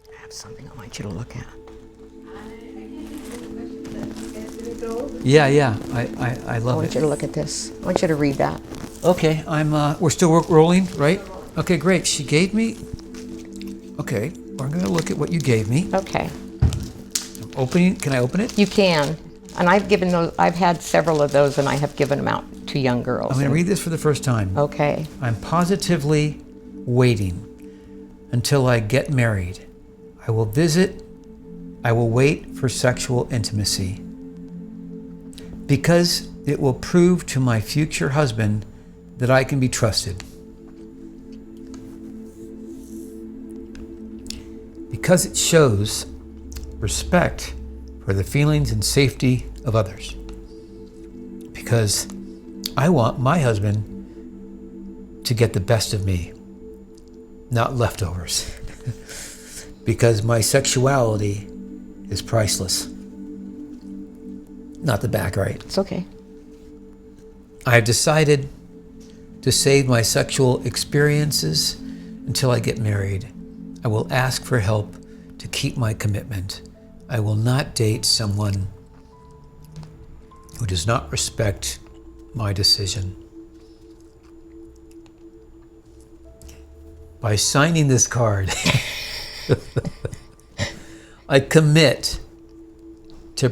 I have something I want you to look at. Yeah, I I love want it. you to look at this. I want you to read that. Okay, we're still rolling, right? Okay, great. She gave me, okay, I'm gonna look at what you gave me. Okay. I'm opening, can I open it? You can. And I've had several of those, and I have given them out to young girls. I'm gonna read this for the first time. Okay. I'm positively waiting until I get married. I will wait for sexual intimacy because it will prove to my future husband that I can be trusted. Because it shows respect for the feelings and safety of others. Because I want my husband to get the best of me, not leftovers. Because my sexuality is priceless. Not the back, right? It's okay. I have decided to save my sexual experiences until I get married. I will ask for help to keep my commitment. I will not date someone who does not respect my decision. By signing this card, I commit to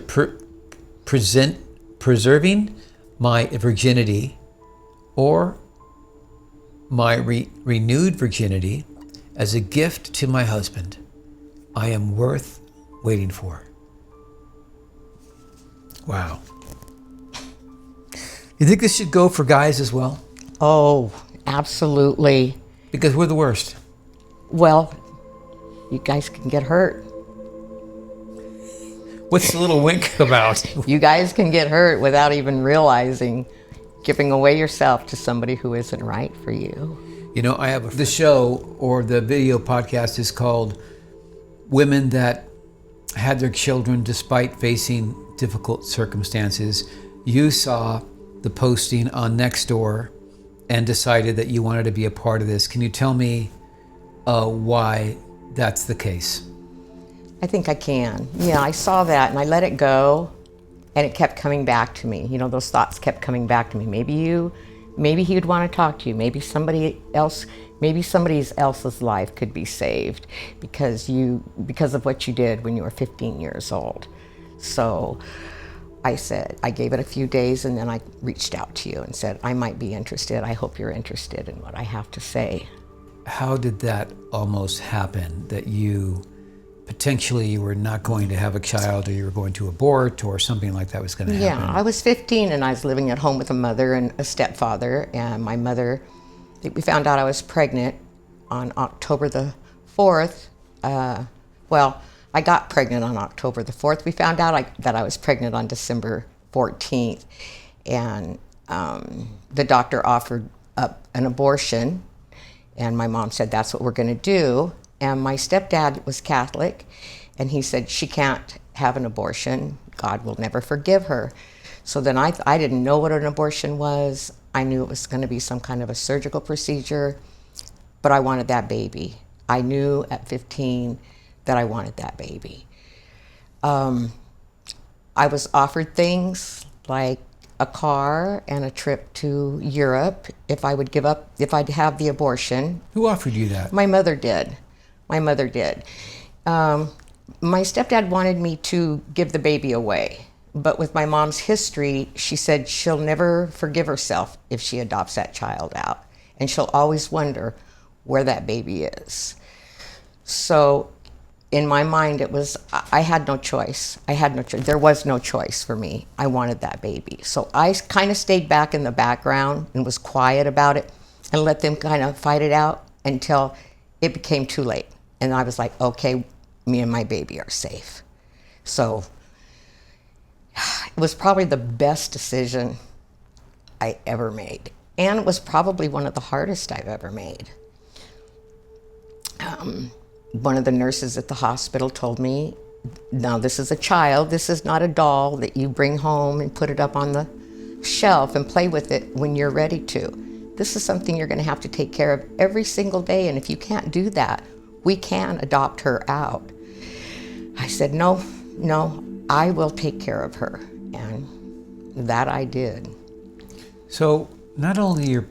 preserving my virginity or my renewed virginity as a gift to my husband. I am worth waiting for. Wow. You think this should go for guys as well? Oh, absolutely. Because we're the worst. Well, you guys can get hurt. What's the little wink about? You guys can get hurt without even realizing, giving away yourself to somebody who isn't right for you. You know, the show or the video podcast is called Women That Had Their Children Despite Facing Difficult Circumstances. You saw the posting on Nextdoor and decided that you wanted to be a part of this. Can you tell me why that's the case? I think I can. Yeah, I saw that and I let it go, and it kept coming back to me. You know, those thoughts kept coming back to me. Maybe he would want to talk to you. Maybe somebody else's life could be saved because of what you did when you were 15 years old. So I gave it a few days, and then I reached out to you and said, I might be interested. I hope you're interested in what I have to say. How did that almost happen, that you were not going to have a child, or you were going to abort, or something like that was going to happen? Yeah, I was 15 and I was living at home with a mother and a stepfather, and my mother, we found out I was pregnant on October the 4th. I got pregnant on October the 4th. We found out that I was pregnant on December 14th, and the doctor offered up an abortion, and my mom said, that's what we're going to do. And my stepdad was Catholic, and he said, she can't have an abortion. God will never forgive her. So then I didn't know what an abortion was. I knew it was going to be some kind of a surgical procedure, but I wanted that baby. I knew at 15 that I wanted that baby. I was offered things like a car and a trip to Europe if I'd have the abortion. Who offered you that? My mother did. My stepdad wanted me to give the baby away, but with my mom's history, she said she'll never forgive herself if she adopts that child out, and she'll always wonder where that baby is. So in my mind, I had no choice. There was no choice for me. I wanted that baby. So I kind of stayed back in the background and was quiet about it and let them kind of fight it out until it became too late. And I was like, okay, me and my baby are safe. So it was probably the best decision I ever made. And it was probably one of the hardest I've ever made. One of the nurses at the hospital told me, now this is a child, this is not a doll that you bring home and put it up on the shelf and play with it when you're ready to. This is something you're going to have to take care of every single day, and if you can't do that, we can adopt her out. I said, no, I will take care of her. And that I did. So not only your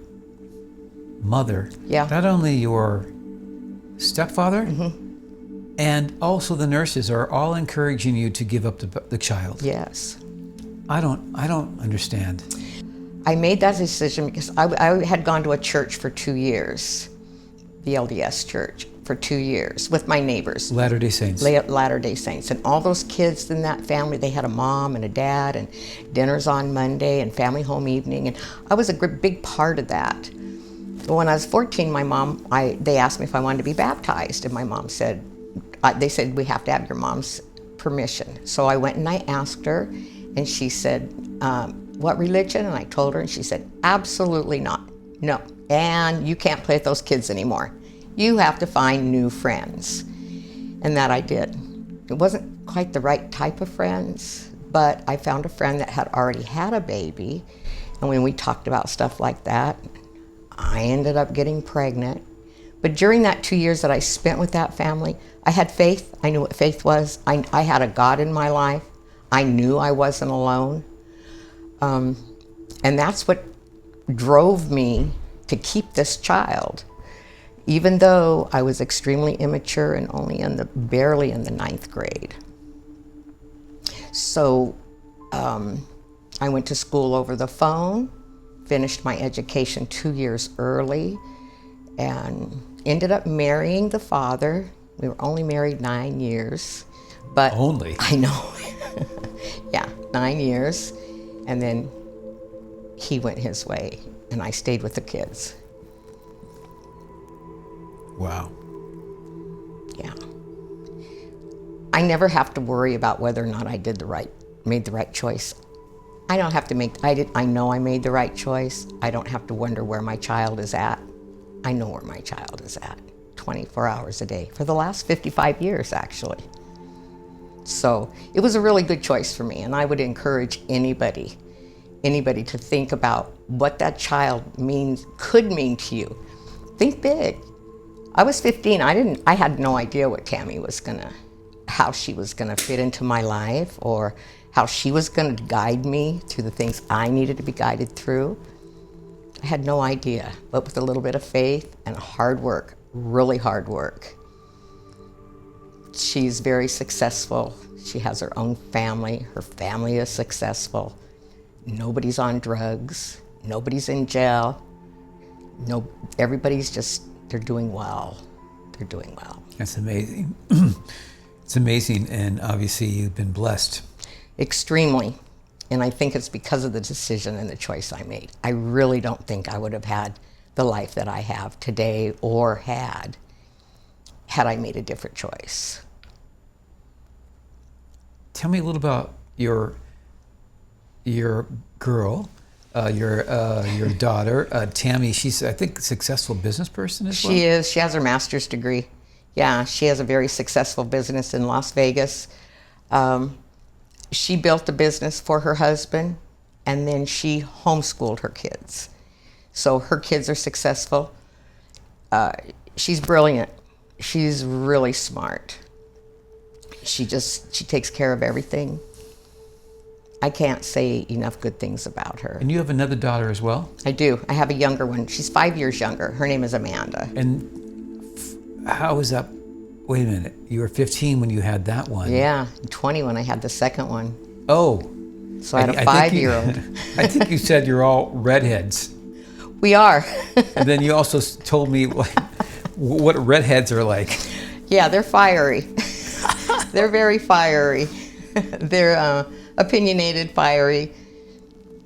mother, not only your stepfather, and also the nurses are all encouraging you to give up the child. Yes. I don't understand. I made that decision because I had gone to a church for 2 years, the LDS church, for 2 years with my neighbors. Latter-day Saints. Latter-day Saints. And all those kids in that family, they had a mom and a dad and dinners on Monday and family home evening. And I was a big part of that. But when I was 14, my mom, they asked me if I wanted to be baptized. And my mom said, they said, we have to have your mom's permission. So I went and I asked her, and she said, what religion? And I told her, and she said, absolutely not. No. And you can't play with those kids anymore. You have to find new friends. And that I did. It wasn't quite the right type of friends, but I found a friend that had already had a baby. And when we talked about stuff like that, I ended up getting pregnant. But during that 2 years that I spent with that family, I had faith. I knew what faith was. I had a God in my life. I knew I wasn't alone. And that's what drove me to keep this child, even though I was extremely immature and only barely in the 9th grade. So I went to school over the phone, finished my education 2 years early, and ended up marrying the father. We were only married 9 years, but only? I know. Yeah, 9 years. And then he went his way, and I stayed with the kids. Wow. Yeah. I never have to worry about whether or not I made the right choice. I don't have to I know I made the right choice. I don't have to wonder where my child is at. I know where my child is at 24 hours a day for the last 55 years, actually. So it was a really good choice for me, and I would encourage anybody to think about what that child could mean to you. Think big. I was 15. I had no idea what Tammy how she was gonna fit into my life, or how she was gonna guide me through the things I needed to be guided through. I had no idea, but with a little bit of faith and hard work, really hard work. She's very successful. She has her own family. Her family is successful. Nobody's on drugs. Nobody's in jail. Everybody's they're doing well. They're doing well. That's amazing. It's amazing, and obviously you've been blessed. Extremely. And I think it's because of the decision and the choice I made. I really don't think I would have had the life that I have today or had I made a different choice. Tell me a little about your girl, your daughter, Tammy. She's, I think, a successful business person as well. She is. She has her master's degree. Yeah, she has a very successful business in Las Vegas. She built a business for her husband, and then she homeschooled her kids. So her kids are successful. She's brilliant. She's really smart. She takes care of everything. I can't say enough good things about her. And you have another daughter as well? I do. I have a younger one. She's 5 years younger. Her name is Amanda. And how was that? Wait a minute. You were 15 when you had that one. Yeah, 20 when I had the second one. Oh. So I had a 5-year-old. I think you said you're all redheads. We are. And then you also told me what redheads are like. Yeah, they're fiery. They're very fiery. They're opinionated, fiery.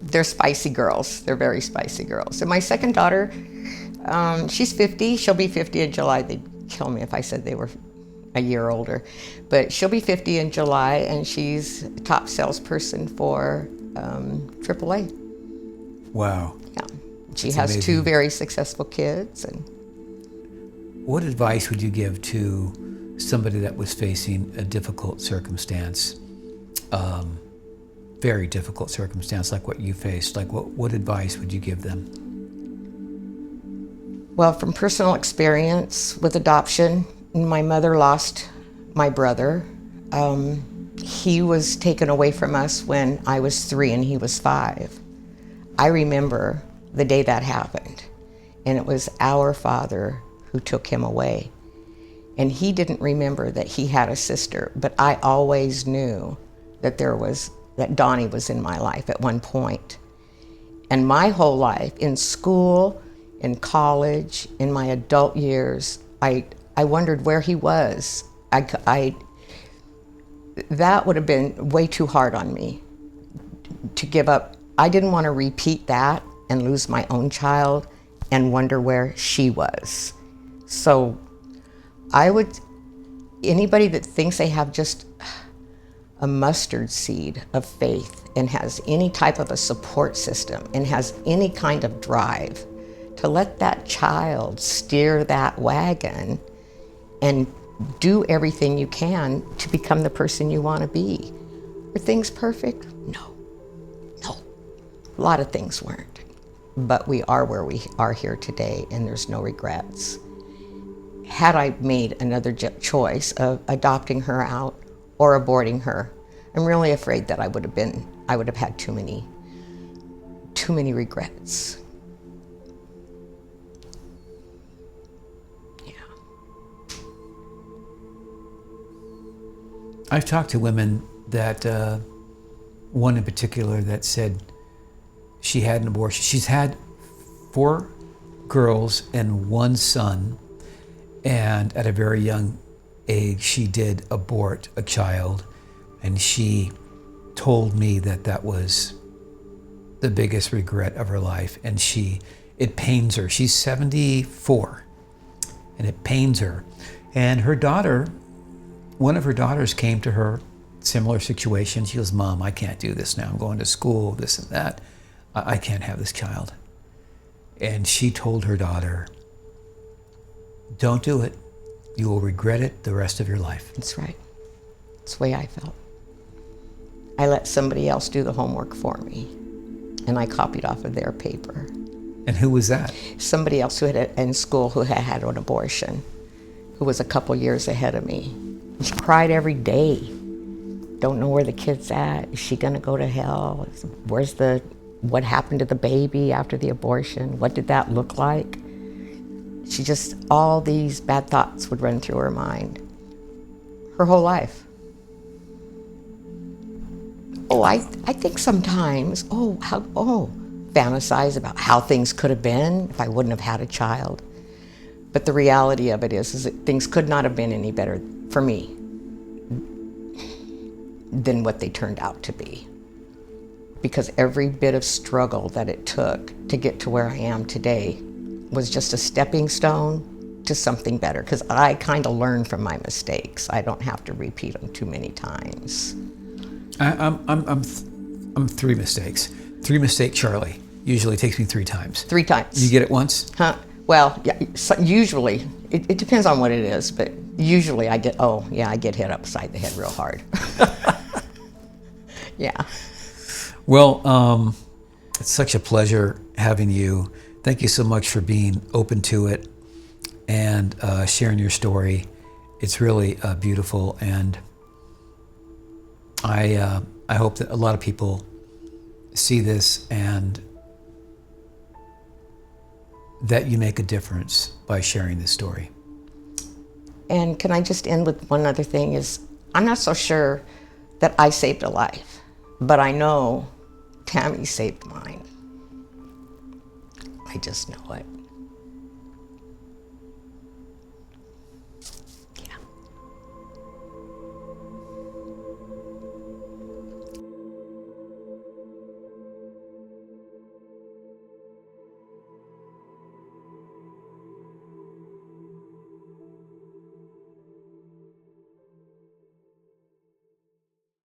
They're spicy girls. They're very spicy girls. And my second daughter, she's 50. She'll be 50 in July. They'd kill me if I said they were a year older. But she'll be 50 in July, and she's a top salesperson for AAA. Wow. Yeah. She has amazing. 2 very successful kids. And what advice would you give to somebody that was facing a difficult circumstance, very difficult circumstance like what you faced? Like what advice would you give them? Well, from personal experience with adoption, My mother lost my brother. He was taken away from us when I was 3 and he was 5. I remember the day that happened, and it was our father who took him away. And he didn't remember that he had a sister, but I always knew that that Donnie was in my life at one point. And my whole life, in school, in college, in my adult years, I wondered where he was. That would have been way too hard on me to give up. I didn't want to repeat that and lose my own child and wonder where she was. So anybody that thinks they have just a mustard seed of faith and has any type of a support system and has any kind of drive, to let that child steer that wagon and do everything you can to become the person you want to be. Were things perfect? No. A lot of things weren't. But we are where we are here today, and there's no regrets. Had I made another choice of adopting her out or aborting her, I'm really afraid that I would have had too many regrets. Yeah. I've talked to women that, one in particular that said she had an abortion. She's had 4 girls and 1 son, and at a very young age, she did abort a child, and she told me that was the biggest regret of her life, and it pains her. She's 74, and it pains her. And her daughter, one of her daughters came to her, similar situation. She goes, "Mom, I can't do this now. I'm going to school, this and that. I can't have this child." And she told her daughter, "Don't do it. You will regret it the rest of your life." That's right. That's the way I felt. I let somebody else do the homework for me, and I copied off of their paper. And who was that? Somebody else who had in school who had an abortion, who was a couple years ahead of me. She cried every day. Don't know where the kid's at. Is she gonna go to hell? What happened to the baby after the abortion? What did that look like? All these bad thoughts would run through her mind. Her whole life. I think sometimes, fantasize about how things could have been if I wouldn't have had a child. But the reality of it is that things could not have been any better for me than what they turned out to be. Because every bit of struggle that it took to get to where I am today was just a stepping stone to something better. Because I kind of learned from my mistakes. I don't have to repeat them too many times. I'm 3 mistakes. 3 mistake Charlie. Usually takes me 3 times. 3 times. You get it once? Huh? Well, yeah, usually, it depends on what it is, but usually I get hit upside the head real hard. Yeah. Well, it's such a pleasure having you. Thank you so much for being open to it and sharing your story. It's really beautiful, and I hope that a lot of people see this and that you make a difference by sharing this story. And can I just end with one other thing is, I'm not so sure that I saved a life, but I know Tammy saved mine. I just know it.